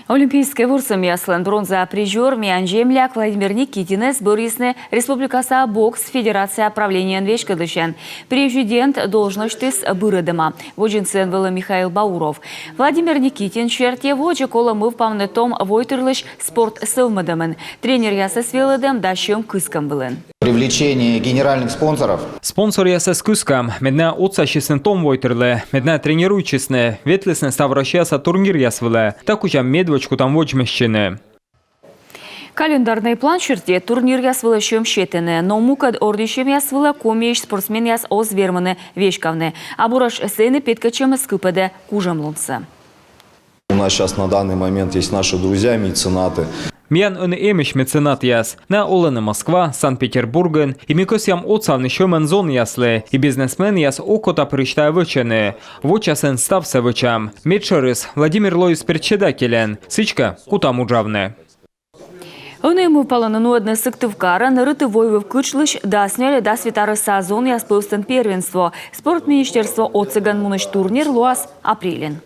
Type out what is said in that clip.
Олимпийский вурсом яслан бронза призер Мианжемляк Владимир Никитинес Борисны Республикаса бокс Федерация правления Вешкадышен. Президент должностис бырыдыма. Воджинцен был Михаил Бауров. Владимир Никитин черте воджи коломыв памнетом войтырлыш спорт сылмыдымын. Тренер ясы свелыдым дащем кыском былын. Привлечение генеральных спонсоров. Спонсор ясы скыскам. Медна отца честен том войтырлы. Медна тренируй честны. Ветлесны ставращаса турнир ясвылы. Так учам медвочку там воджмещены. Календарный план черте турнир ясвылы щем щетыны. Но мукад ордищем ясвылы комеш спортсмен яс озверманы вешкавны. А бураш сыны петкачем скыпаде кужам лунца. У нас сейчас на данный момент есть наши друзья, меценаты. Миян ön эмеш меценат яс. На Олена Москва, Санкт-Петербурген. И микосям отцавны щемен зон яслы. И бизнесмен яс окота причтая вычены. Вочасен стався вычам. Медшерис Владимир Лоис Перчедакелен. Сычка кутам уджавны. Önümü palanını одне сыктывкара нарыты войвы включлыш да сняли да свитары сезон яспылстен первенство. Спорт министерство от цыган муныш турнир луас апрелен.